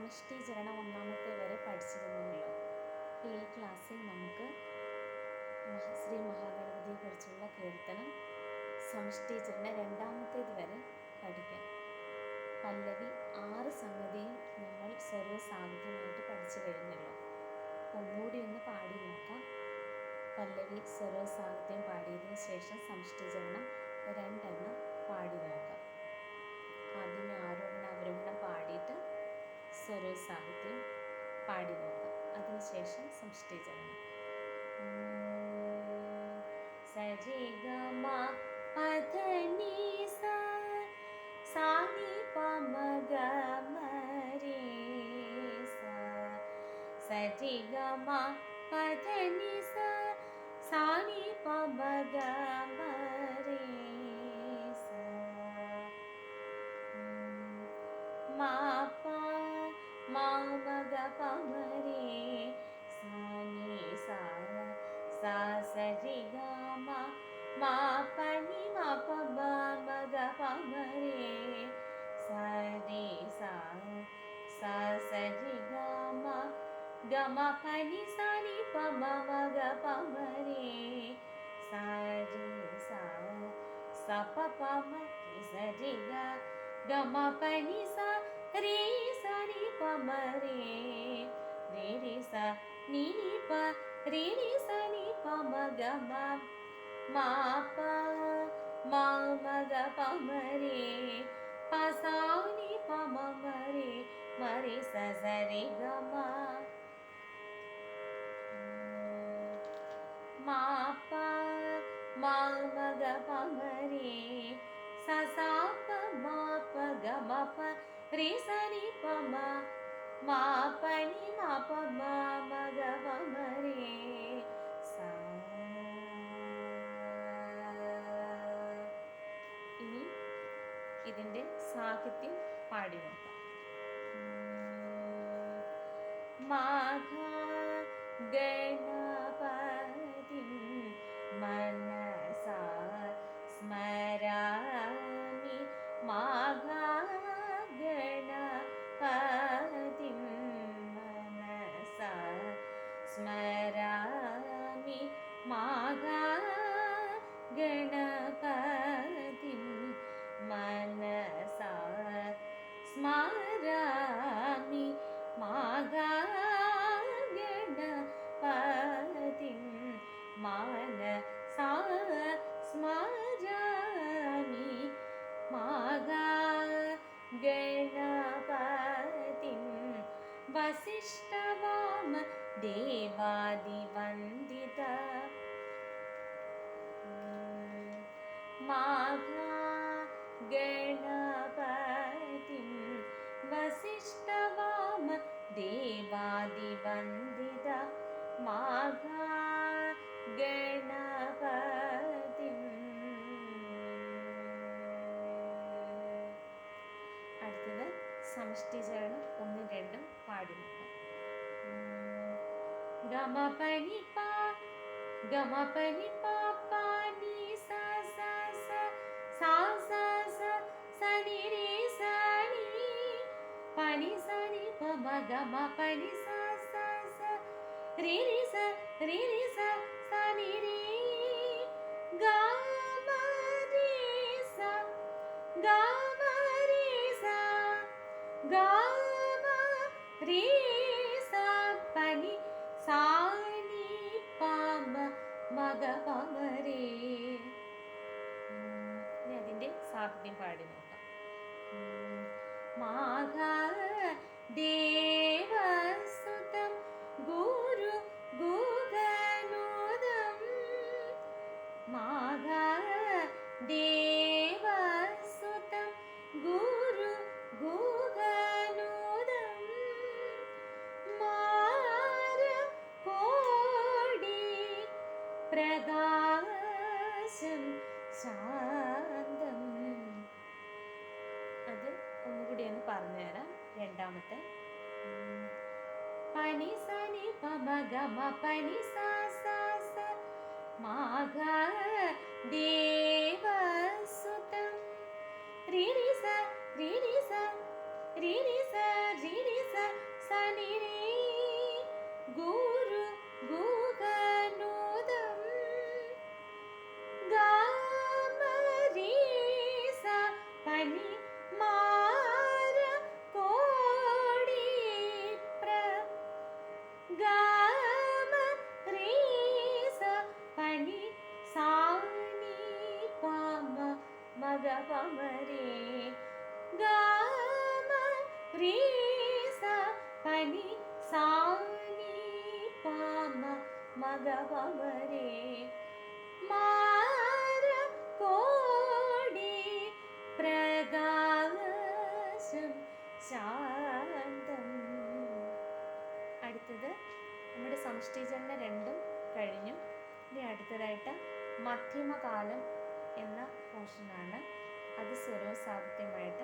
സമഷ്ടിചരണം ഒന്നാമത്തെ വരെ പഠിച്ചിരുന്നുവല്ലോ. ഈ ക്ലാസ്സിൽ നമുക്ക് ശ്രീ മഹാഗണപതിയെക്കുറിച്ചുള്ള കീർത്തനം സമഷ്ടിചരണം രണ്ടാമത്തേത് വരെ പഠിക്കാം. പല്ലവി 6 സംഗതിയും നമ്മൾ സർവ്വസാഹിത്യമായിട്ട് പഠിച്ചു കഴിഞ്ഞല്ലോ. ഒന്നുകൂടി ഒന്ന് പാടി നോക്കാം. പല്ലവി സർവ്വസാഹിത്യം പാടിയതിനു ശേഷം സമഷ്ടിചരണം 2 എണ്ണം പാടി നോക്കാം. ആദ്യമേ ആരോഹണ അവരോഹണം പാടിയിട്ട് സ്വരസാഹിത്യം പാടി നോക്കാം. അതിനുശേഷം സമഷ്ടിചരണം. സരി ഗ മ പധ നി സ സാ നി പ മ ഗ മ രെ സ. സരി ഗ മ പധ നി സ സാ നി പ മ ഗ മ രെ സ. മ പ മ മ ഗ പ മ രെ സ നി സ സ സരി ഗ മ മ പ നി മ പ മ മ ഗ പ മ രെ സ രി സ സ സരി ഗ മ ഗ മ പ നി സ നി പ മ മ ഗ പ മ രെ സ രി സ സ പ പ മ രി സ രി ഗ ഗ മ പ നി സ രി സ നി പ മ രെ രെ രി സ നി നി പ രി രി സ നി പ മ ഗ മ മ പ മ മ ഗ പ മ രെ പ സ നി പ മ മ രെ മ രെ സ സ രി ഗ മ മ പ മ മ ഗ പ മ രെ സ സ പ മ പ ഗ മ പ രെ സ നി പ മ മ പ നി മ പ മ മ ഗ പ മ രെ സ. ഇനി ഇതിൻ്റെ സാഹിത്യം പാടി നോക്കാം. മാഘ ഗണപതിം മനസാ സ്മരാമി മാഘ ഗണപതിം മനസാ സ്മരാമി മാഘ ഗണപതിം മനസാ സ്മരാമി മാഘ ഗണപതിം മനസാ സ്മരാമി മാഘ ഗണപതിം വസിഷ്ഠവാമ ദേവാദിവന്ദിത മാഘ ഗണപതിം വസിഷ്ഠവാമ ദേവാദിവന്ദിത മാഘ ഗണപതിം. അടുത്തത് സമഷ്ടിചരണം 1, 2 പാടി നോക്കാം. ഗമ പനി പ ഗമ പനി പ പ നി സ സ സ സാ സ സ സ നി രെ സ നി പ നി സ നി പ മ ഗ മ പ നി സ സ സ രെ രി സ സ നി രെ ഗ മ രെ സ ഗ മ രെ സ ഗ മ രെ സ പ നി സാ നി പ മ മ ഗ പ മ രെ. ഇനി അതിൻ്റെ സാഹിത്യം പാടി നോക്കാം. മാഘ ദേവസുതം ഗുരു ഗുഗനുദം മാഘ ദേവസുതം ഗുരു ഗുഗനുദം മാര കോടി പ്രകാശം ശാന്തം. അത് ഒന്നുകൂടി ഒന്ന് പറഞ്ഞുതരാം. രണ്ടാമത്തെ പനി സനി പമ ഗമ പനി സ സ സ മാഘ ദേവസുതം രി രി സ രി രി സ രി രി സ രി രി സ മഗ പമരേ ഗാമ രീ സ പനി സാ നീ പാമ മഗ പമരേ മാര കോടി പ്രകാശം ശാന്തം. അടുത്തത് നമ്മുടെ സമഷ്ടിചലന രണ്ടും കഴിഞ്ഞു. ഇനി അടുത്തതായിട്ട് മധ്യമകാലം എന്ന പോർഷനാണ്. അത് സ്വരവും സാഹിത്യമായിട്ട്